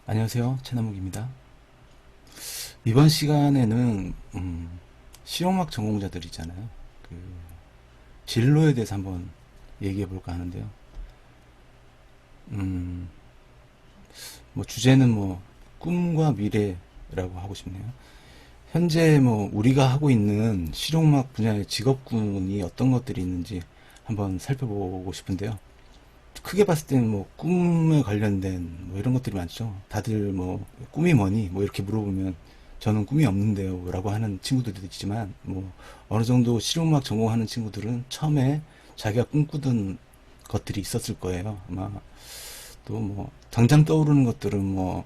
안녕하세요, 최남욱입니다. 이번 시간에는 실용음악 전공자들이잖아요. 그 진로에 대해서 한번 얘기해 볼까 하는데요. 음, 뭐 주제는 뭐 꿈과 미래라고 하고 싶네요. 현재 뭐 우리가 하고 있는 실용음악 분야의 직업군이 어떤 것들이 있는지 한번 살펴보고 싶은데요. 크게 봤을 때는 뭐 꿈에 관련된 뭐 이런 것들이 많죠. 다들 뭐 꿈이 뭐니? 뭐 이렇게 물어보면 저는 꿈이 없는데요. 라고 하는 친구들도 있지만 뭐 어느 정도 실용음악 전공하는 친구들은 처음에 자기가 꿈꾸던 것들이 있었을 거예요. 아마 또 뭐 당장 떠오르는 것들은 뭐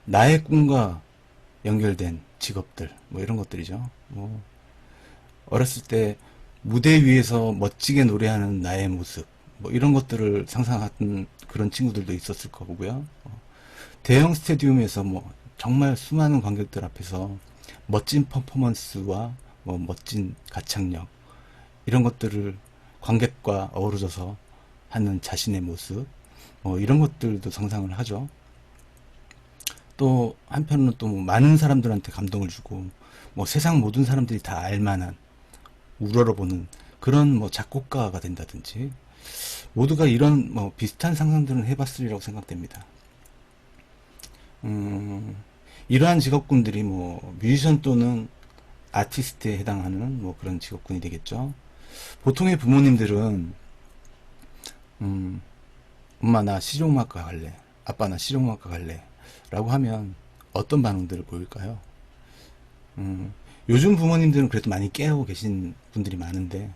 나의 꿈과 연결된 직업들 뭐 이런 것들이죠. 뭐 어렸을 때 무대 위에서 멋지게 노래하는 나의 모습, 뭐 이런 것들을 상상하던 그런 친구들도 있었을 거고요. 대형 스테디움에서 뭐 정말 수많은 관객들 앞에서 멋진 퍼포먼스와 뭐 멋진 가창력 이런 것들을 관객과 어우러져서 하는 자신의 모습, 뭐 이런 것들도 상상을 하죠. 또 한편으로는 또뭐 많은 사람들한테 감동을 주고 뭐 세상 모든 사람들이 다 알만한 우러러보는 그런 뭐 작곡가가 된다든지 모두가 이런 뭐 비슷한 상상들은 해봤으리라고 생각됩니다. 음, 이러한 직업군들이 뭐 뮤지션 또는 아티스트에 해당하는 뭐 그런 직업군이 되겠죠. 보통의 부모님들은 음, 엄마 나 실용음악과 갈래, 아빠 나 실용음악과 갈래 라고 하면 어떤 반응들을 보일까요? 음, 요즘 부모님들은 그래도 많이 깨우고 계신 분들이 많은데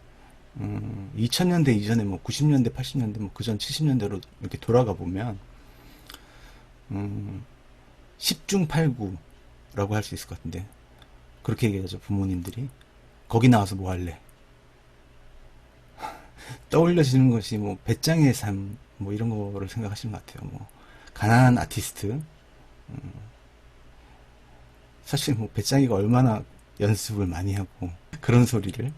2000년대 이전에 뭐 90년대, 80년대, 뭐 그전 70년대로 이렇게 돌아가 보면 음, 10중 8구라고 할 수 있을 것 같은데 그렇게 얘기하죠 부모님들이. 거기 나와서 뭐 할래? 떠올려지는 것이 뭐 배짱의 삶 뭐 이런 거를 생각하시는 것 같아요. 뭐 가난한 아티스트, 사실 뭐 배짱이가 얼마나 연습을 많이 하고 그런 소리를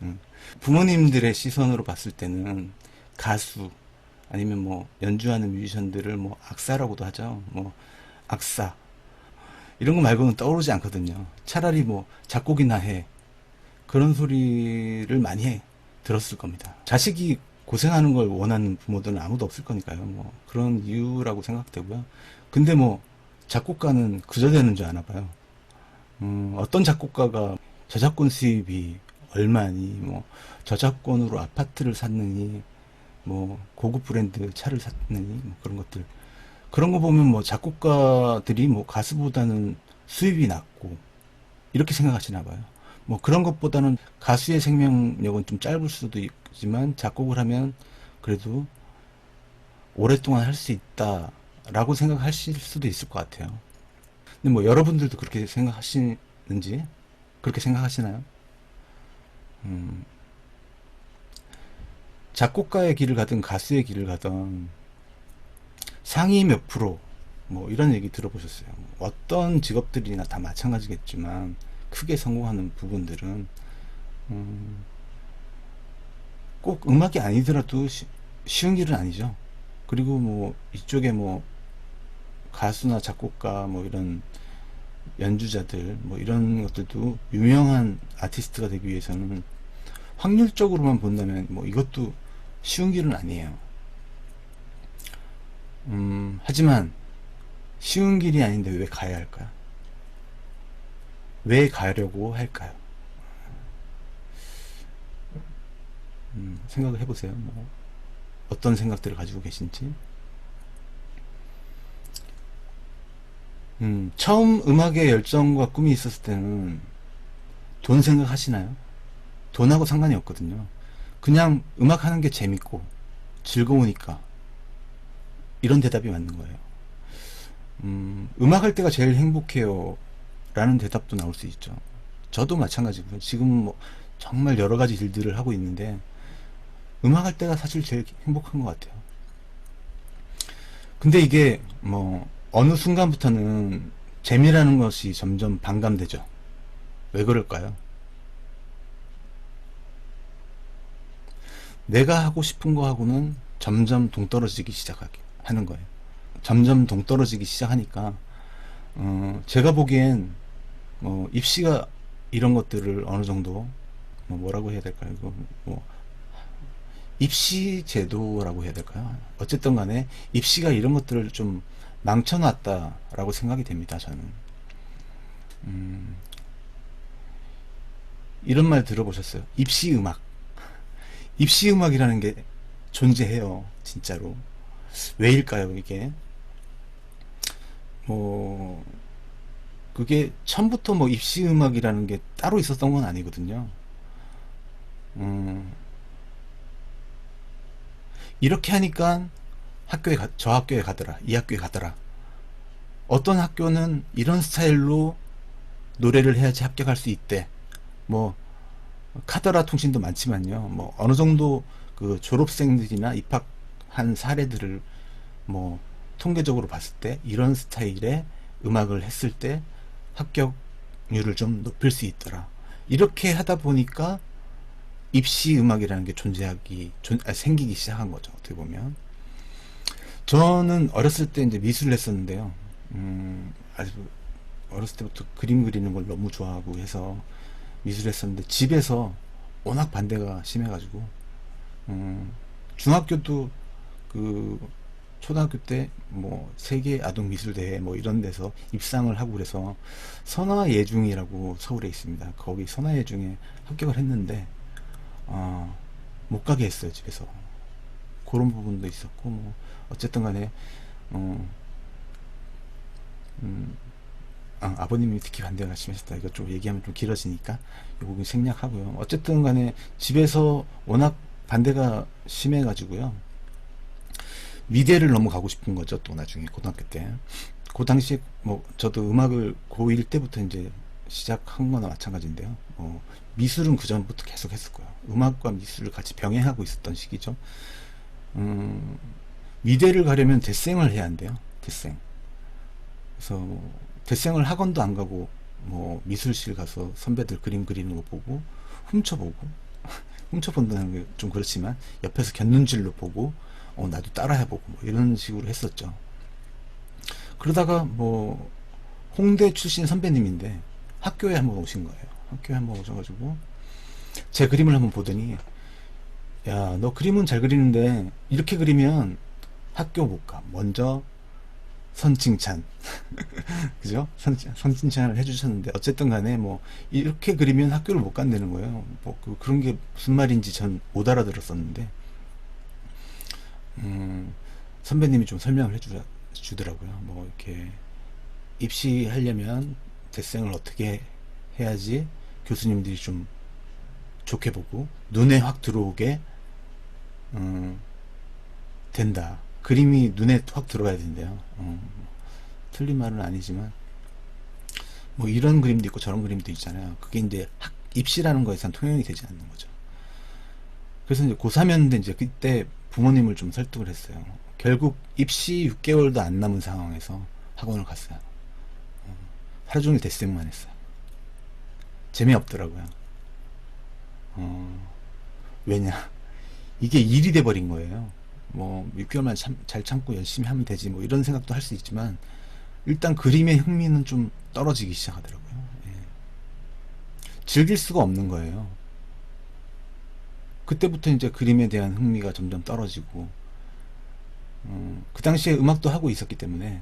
음. 부모님들의 시선으로 봤을 때는 가수 아니면 뭐 연주하는 뮤지션들을 뭐 악사라고도 하죠. 뭐 악사 이런 거 말고는 떠오르지 않거든요. 차라리 뭐 작곡이나 해 그런 소리를 많이 들었을 겁니다. 자식이 고생하는 걸 원하는 부모들은 아무도 없을 거니까요. 뭐 그런 이유라고 생각되고요. 근데 뭐 작곡가는 그저 되는 줄 아나 봐요. 어떤 작곡가가 저작권 수입이 얼마니, 뭐, 저작권으로 아파트를 샀느니, 뭐, 고급 브랜드 차를 샀느니, 뭐 그런 것들. 그런 거 보면 뭐, 작곡가들이 뭐, 가수보다는 수입이 낮고, 이렇게 생각하시나 봐요. 뭐, 그런 것보다는 가수의 생명력은 좀 짧을 수도 있지만, 작곡을 하면 그래도 오랫동안 할 수 있다라고 생각하실 수도 있을 것 같아요. 근데 뭐, 여러분들도 그렇게 생각하시는지, 그렇게 생각하시나요? 음, 작곡가의 길을 가든 가수의 길을 가든 상위 몇 프로 뭐 이런 얘기 들어보셨어요? 어떤 직업들이나 다 마찬가지겠지만 크게 성공하는 부분들은 음, 꼭 음악이 아니더라도 쉬운 길은 아니죠. 그리고 뭐 이쪽에 뭐 가수나 작곡가 뭐 이런 연주자들 뭐 이런 것들도 유명한 아티스트가 되기 위해서는 확률적으로만 본다면 뭐 이것도 쉬운 길은 아니에요. 하지만 쉬운 길이 아닌데 왜 가야 할까요? 왜 가려고 할까요? 생각을 해보세요. 뭐 어떤 생각들을 가지고 계신지. 처음 음악에 열정과 꿈이 있었을 때는 돈 생각하시나요? 돈하고 상관이 없거든요. 그냥 음악 하는 게 재밌고 즐거우니까 이런 대답이 맞는 거예요. 음악 할 때가 제일 행복해요. 라는 대답도 나올 수 있죠. 저도 마찬가지고요. 지금 뭐 정말 여러 가지 일들을 하고 있는데 음악 할 때가 사실 제일 행복한 것 같아요. 근데 이게 뭐 어느 순간부터는 재미라는 것이 점점 반감되죠. 왜 그럴까요? 내가 하고 싶은 거하고는 점점 동떨어지기 시작하는 거예요. 점점 동떨어지기 시작하니까 제가 보기엔 입시가 이런 것들을 어느 정도 뭐라고 해야 될까요? 이거 뭐 입시 제도라고 해야 될까요? 어쨌든 간에 입시가 이런 것들을 좀 망쳐놨다라고 생각이 됩니다. 저는 이런 말 들어보셨어요? 입시 음악. 입시 음악이라는 게 존재해요. 진짜로. 왜일까요, 이게? 뭐 그게 처음부터 뭐 입시 음악이라는 게 따로 있었던 건 아니거든요. 음, 이렇게 하니까 저 학교에 가더라, 이 학교에 가더라. 어떤 학교는 이런 스타일로 노래를 해야지 합격할 수 있대. 뭐 카더라 통신도 많지만요. 뭐 어느 정도 그 졸업생들이나 입학한 사례들을 뭐 통계적으로 봤을 때 이런 스타일의 음악을 했을 때 합격률을 좀 높일 수 있더라. 이렇게 하다 보니까 입시 음악이라는 게 생기기 시작한 거죠. 어떻게 보면. 저는 어렸을 때 이제 미술을 했었는데요. 아주 어렸을 때부터 그림 그리는 걸 너무 좋아하고 해서 미술을 했었는데 집에서 워낙 반대가 심해가지고 중학교도 그 초등학교 때 뭐 세계 아동 미술 대회 뭐 이런 데서 입상을 하고 그래서 선화예중이라고 서울에 있습니다. 거기 선화예중에 합격을 했는데 못 가게 했어요, 집에서. 그런 부분도 있었고 뭐 어쨌든 간에 어, 아버님이 특히 반대가 심하셨다. 이거 좀 얘기하면 좀 길어지니까 이 부분 생략하고요. 어쨌든 간에 집에서 워낙 반대가 심해가지고요. 미대를 넘어가고 싶은 거죠. 또 나중에 고등학교 때. 그 당시에 뭐 저도 음악을 고1 때부터 이제 시작한 거나 마찬가지인데요. 미술은 그 전부터 계속 했었고요. 음악과 미술을 같이 병행하고 있었던 시기죠. 미대를 가려면 대생을 해야 한대요. 대생. 그래서 대생을 학원도 안 가고 뭐 미술실 가서 선배들 그림 그리는 거 보고 훔쳐보고 훔쳐본다는 게 좀 그렇지만 옆에서 곁눈질로 보고 나도 따라 해보고 뭐 이런 식으로 했었죠. 그러다가 뭐 홍대 출신 선배님인데 학교에 한번 오신 거예요. 학교에 한번 오셔가지고 제 그림을 한번 보더니 야, 너 그림은 잘 그리는데 이렇게 그리면 학교 못 가. 먼저 선칭찬. 그죠? 선칭찬을 해주셨는데 어쨌든 간에 뭐 이렇게 그리면 학교를 못 간다는 거예요. 뭐 그런 게 무슨 말인지 전 못 알아들었었는데 선배님이 좀 설명을 해주더라고요. 뭐 이렇게 입시하려면 대생을 어떻게 해야지 교수님들이 좀 좋게 보고 눈에 확 들어오게 된다. 그림이 눈에 확 들어가야 된대요. 틀린 말은 아니지만 뭐 이런 그림도 있고 저런 그림도 있잖아요. 그게 이제 입시라는 거에선 통용이 되지 않는 거죠. 그래서 이제 고3이었는데 이제 그때 부모님을 좀 설득을 했어요. 결국 입시 6개월도 안 남은 상황에서 학원을 갔어요. 하루 종일 대생만 했어요. 재미없더라고요. 왜냐? 이게 일이 돼버린 거예요. 뭐 6개월만 잘 참고 열심히 하면 되지 뭐 이런 생각도 할 수 있지만 일단 그림의 흥미는 좀 떨어지기 시작하더라고요. 예. 즐길 수가 없는 거예요. 그때부터 이제 그림에 대한 흥미가 점점 떨어지고 그 당시에 음악도 하고 있었기 때문에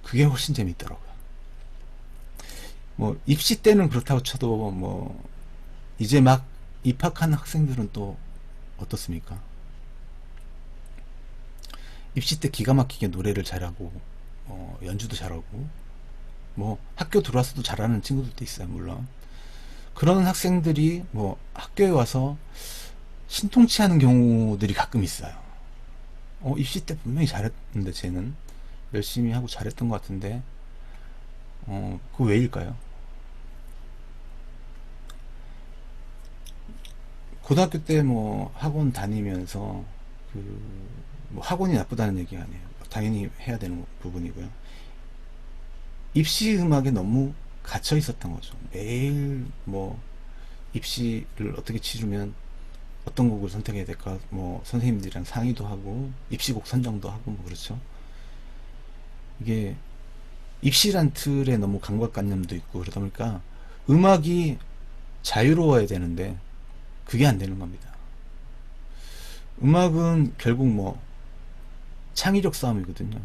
그게 훨씬 재밌더라고요. 뭐 입시 때는 그렇다고 쳐도 뭐 이제 막 입학한 학생들은 또 어떻습니까? 입시 때 기가 막히게 노래를 잘하고 연주도 잘하고 뭐 학교 들어와서도 잘하는 친구들도 있어요. 물론 그런 학생들이 뭐 학교에 와서 신통치 않은 경우들이 가끔 있어요. 입시 때 분명히 잘했는데 쟤는 열심히 하고 잘했던 것 같은데 그거 왜일까요? 고등학교 때 뭐 학원 다니면서 뭐 학원이 나쁘다는 얘기가 아니에요. 당연히 해야 되는 부분이고요. 입시 음악에 너무 갇혀 있었던 거죠. 매일 뭐 입시를 어떻게 치르면 어떤 곡을 선택해야 될까 뭐 선생님들이랑 상의도 하고 입시곡 선정도 하고 뭐 그렇죠. 이게 입시란 틀에 너무 강박관념도 있고 그러다 보니까 음악이 자유로워야 되는데 그게 안 되는 겁니다. 음악은 결국 뭐 창의력 싸움이거든요.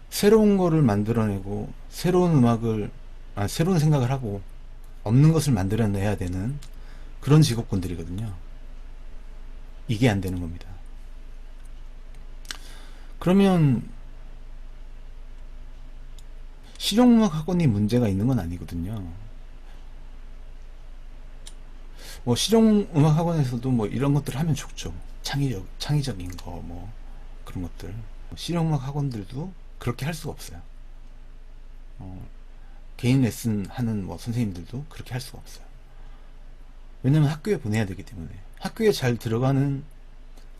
새로운 거를 만들어내고 새로운 음악을 새로운 생각을 하고 없는 것을 만들어내야 되는 그런 직업군들이거든요. 이게 안 되는 겁니다. 그러면 실용음악 학원이 문제가 있는 건 아니거든요. 뭐 실용음악 학원에서도 뭐 이런 것들을 하면 좋죠. 창의적인 거 뭐 그런 것들. 실용음악 학원들도 그렇게 할 수가 없어요. 개인 레슨 하는 뭐 선생님들도 그렇게 할 수가 없어요. 왜냐면 학교에 보내야 되기 때문에. 학교에 잘 들어가는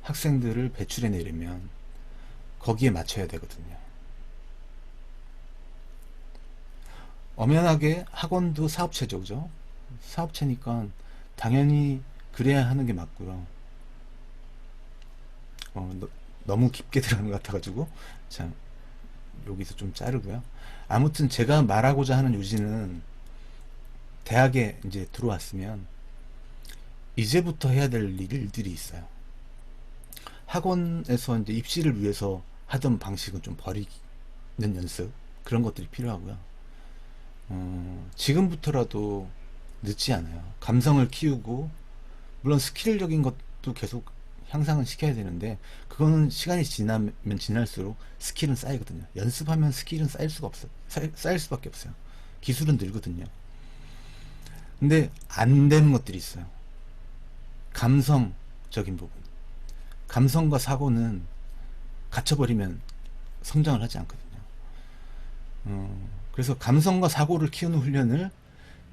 학생들을 배출해 내려면 거기에 맞춰야 되거든요. 엄연하게 학원도 사업체죠. 사업체니까 당연히 그래야 하는 게 맞고요. 너무 깊게 들어가는 것 같아가지고 참 여기서 좀 자르고요. 아무튼 제가 말하고자 하는 요지는 대학에 이제 들어왔으면 이제부터 해야 될 일들이 있어요. 학원에서 이제 입시를 위해서 하던 방식은 좀 버리는 연습 그런 것들이 필요하고요. 지금부터라도 늦지 않아요. 감성을 키우고 물론 스킬적인 것도 계속 향상은 시켜야 되는데 그거는 시간이 지나면 지날수록 스킬은 쌓이거든요. 연습하면 스킬은 쌓일 수가 없어요. 쌓일 수밖에 없어요. 기술은 늘거든요. 근데 안 되는 것들이 있어요. 감성적인 부분. 감성과 사고는 갇혀버리면 성장을 하지 않거든요. 그래서 감성과 사고를 키우는 훈련을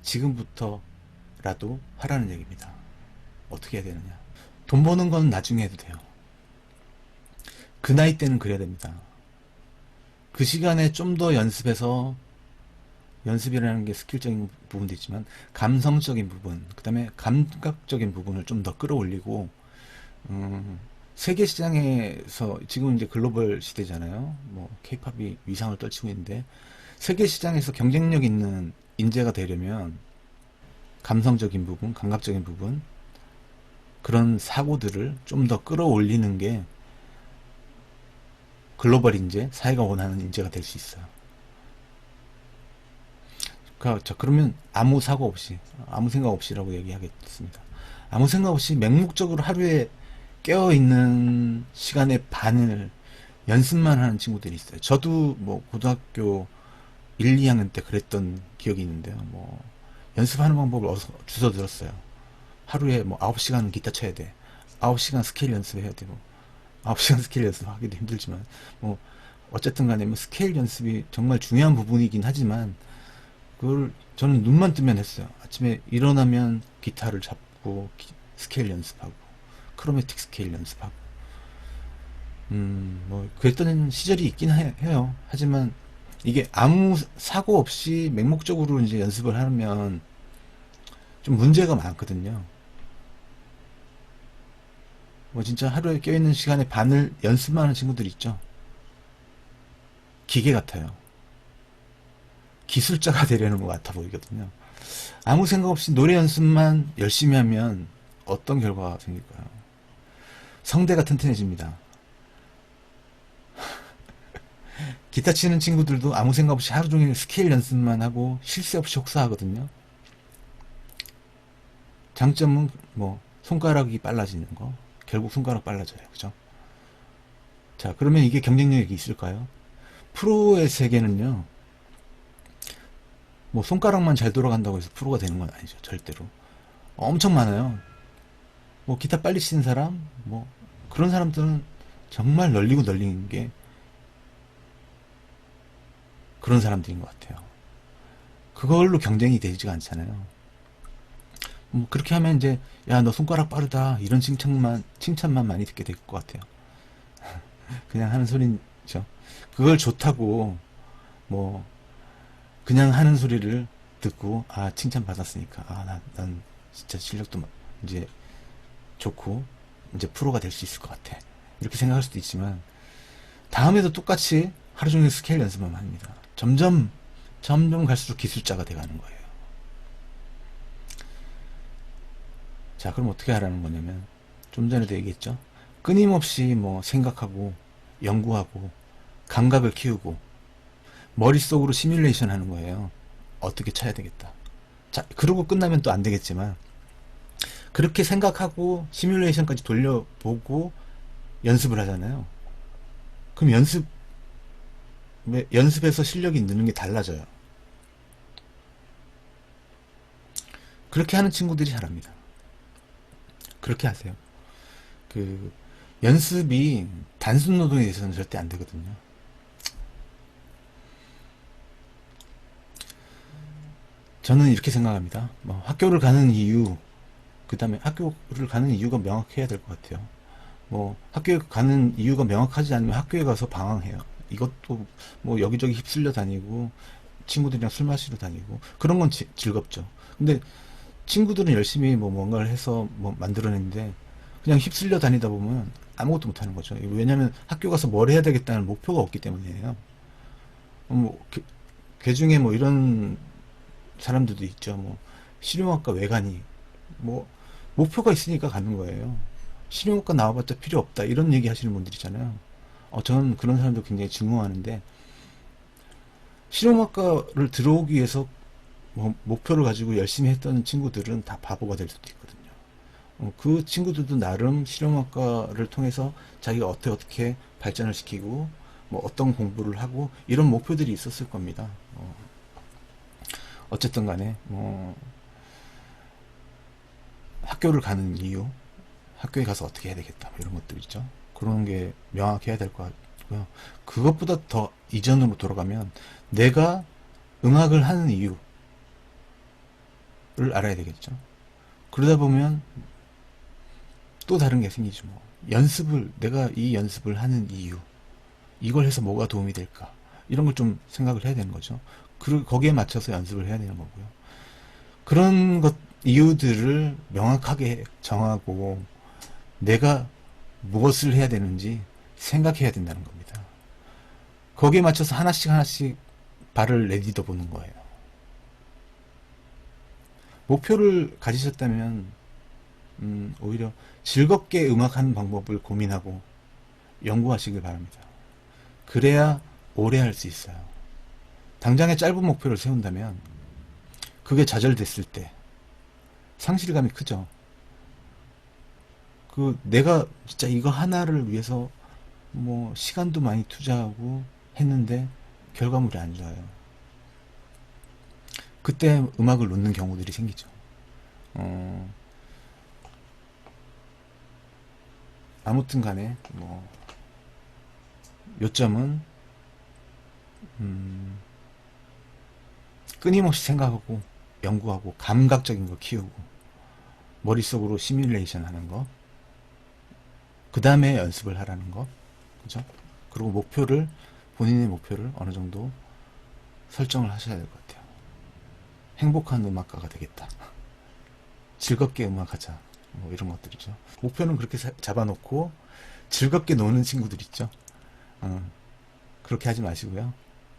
지금부터라도 하라는 얘기입니다. 어떻게 해야 되느냐. 돈 버는 건 나중에 해도 돼요. 그 나이 때는 그래야 됩니다. 그 시간에 좀 더 연습해서 연습이라는 게 스킬적인 부분도 있지만 감성적인 부분, 그 다음에 감각적인 부분을 좀 더 끌어올리고 세계 시장에서 지금 이제 글로벌 시대잖아요. 뭐 케이팝이 위상을 떨치고 있는데 세계 시장에서 경쟁력 있는 인재가 되려면 감성적인 부분, 감각적인 부분 그런 사고들을 좀 더 끌어올리는 게 글로벌 인재, 사회가 원하는 인재가 될 수 있어요. 그러면 아무 사고 없이, 아무 생각 없이라고 얘기하겠습니다. 아무 생각 없이 맹목적으로 하루에 깨어있는 시간의 반을 연습만 하는 친구들이 있어요. 저도 뭐 고등학교 1, 2학년 때 그랬던 기억이 있는데요. 뭐 연습하는 방법을 주워 들었어요. 하루에 뭐 9시간은 기타 쳐야 돼. 9시간 스케일 연습해야 되고 9시간 스케일 연습하기도 힘들지만 뭐 어쨌든 간에 뭐 스케일 연습이 정말 중요한 부분이긴 하지만 그걸 저는 눈만 뜨면 했어요. 아침에 일어나면 기타를 잡고 스케일 연습하고 크로매틱 스케일 연습하고 뭐 그랬던 시절이 있긴 해요. 하지만 이게 아무 사고 없이 맹목적으로 이제 연습을 하면 좀 문제가 많거든요. 뭐 진짜 하루에 껴있는 시간의 반을 연습만 하는 친구들 있죠. 기계 같아요. 기술자가 되려는 것 같아 보이거든요. 아무 생각 없이 노래 연습만 열심히 하면 어떤 결과가 생길까요? 성대가 튼튼해집니다. 기타 치는 친구들도 아무 생각 없이 하루 종일 스케일 연습만 하고 쉴 새 없이 혹사하거든요. 장점은 뭐 손가락이 빨라지는 거. 결국 손가락 빨라져요. 그죠? 자, 그러면 이게 경쟁력이 있을까요? 프로의 세계는요. 뭐 손가락만 잘 돌아간다고 해서 프로가 되는 건 아니죠. 절대로. 엄청 많아요. 뭐 기타 빨리 치는 사람, 뭐 그런 사람들은 정말 널리고 널리는 게 그런 사람들인 것 같아요. 그걸로 경쟁이 되지가 않잖아요. 뭐 그렇게 하면 이제 야 너 손가락 빠르다 이런 칭찬만 많이 듣게 될 것 같아요. 그냥 하는 소리죠. 그걸 좋다고 뭐 그냥 하는 소리를 듣고 아 칭찬 받았으니까 난 진짜 실력도 이제 좋고 이제 프로가 될 수 있을 것 같아 이렇게 생각할 수도 있지만 다음에도 똑같이 하루 종일 스케일 연습만 합니다. 점점 갈수록 기술자가 돼가는 거예요. 자, 그럼 어떻게 하라는 거냐면, 좀 전에도 얘기했죠. 끊임없이 뭐 생각하고 연구하고 감각을 키우고 머릿속으로 시뮬레이션 하는 거예요. 어떻게 쳐야 되겠다. 자, 그러고 끝나면 또 안 되겠지만, 그렇게 생각하고 시뮬레이션까지 돌려보고 연습을 하잖아요. 그럼 연습에서 실력이 느는 게 달라져요. 그렇게 하는 친구들이 잘합니다. 그렇게 하세요. 그 연습이 단순 노동에 대해서는 절대 안 되거든요. 저는 이렇게 생각합니다. 뭐 학교를 가는 이유, 그 다음에 학교를 가는 이유가 명확해야 될 것 같아요. 뭐 학교에 가는 이유가 명확하지 않으면 학교에 가서 방황해요. 이것도 뭐 여기저기 휩쓸려 다니고 친구들이랑 술 마시러 다니고 그런 건 즐겁죠. 근데 친구들은 열심히 뭐 뭔가를 해서 뭐 만들어내는데 그냥 휩쓸려 다니다 보면 아무것도 못하는 거죠. 왜냐하면 학교 가서 뭘 해야 되겠다는 목표가 없기 때문이에요. 뭐 중에 뭐 이런 사람들도 있죠. 뭐 실용학과 왜 가니? 뭐 목표가 있으니까 가는 거예요. 실용학과 나와봤자 필요 없다 이런 얘기 하시는 분들이잖아요. 저는 그런 사람도 굉장히 증오하는데, 실용학과를 들어오기 위해서 뭐 목표를 가지고 열심히 했던 친구들은 다 바보가 될 수도 있거든요. 그 친구들도 나름 실용학과를 통해서 자기가 어떻게 발전을 시키고 뭐 어떤 공부를 하고 이런 목표들이 있었을 겁니다. 어쨌든 간에 뭐 학교를 가는 이유, 학교에 가서 어떻게 해야 되겠다 뭐 이런 것들 있죠. 그런 게 명확해야 될 것 같고요. 그것보다 더 이전으로 돌아가면 내가 음악을 하는 이유를 알아야 되겠죠. 그러다 보면 또 다른 게 생기죠. 뭐 내가 이 연습을 하는 이유, 이걸 해서 뭐가 도움이 될까, 이런 걸 좀 생각을 해야 되는 거죠. 거기에 맞춰서 연습을 해야 되는 거고요. 그런 이유들을 명확하게 정하고 내가 무엇을 해야 되는지 생각해야 된다는 겁니다. 거기에 맞춰서 하나씩 발을 내딛어 보는 거예요. 목표를 가지셨다면 오히려 즐겁게 음악하는 방법을 고민하고 연구하시길 바랍니다. 그래야 오래 할 수 있어요. 당장에 짧은 목표를 세운다면 그게 좌절됐을 때 상실감이 크죠. 내가 진짜 이거 하나를 위해서 뭐 시간도 많이 투자하고 했는데 결과물이 안 좋아요. 그때 음악을 놓는 경우들이 생기죠. 아무튼 간에 뭐 요점은 끊임없이 생각하고 연구하고 감각적인 거 키우고 머릿속으로 시뮬레이션 하는 거, 그 다음에 연습을 하라는 거, 그죠? 그리고 본인의 목표를 어느 정도 설정을 하셔야 될 것 같아요. 행복한 음악가가 되겠다. 즐겁게 음악하자. 뭐 이런 것들이죠. 목표는 그렇게 잡아놓고 즐겁게 노는 친구들 있죠. 그렇게 하지 마시고요.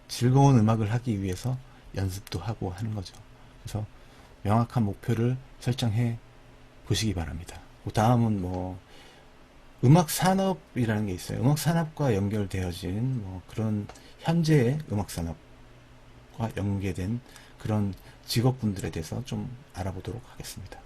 즐거운 음악을 하기 위해서 연습도 하고 하는 거죠. 그래서 명확한 목표를 설정해 보시기 바랍니다. 그 다음은 뭐 음악 산업이라는 게 있어요. 음악 산업과 연결되어진 뭐 그런 현재의 음악 산업과 연계된 그런 직업군들에 대해서 좀 알아보도록 하겠습니다.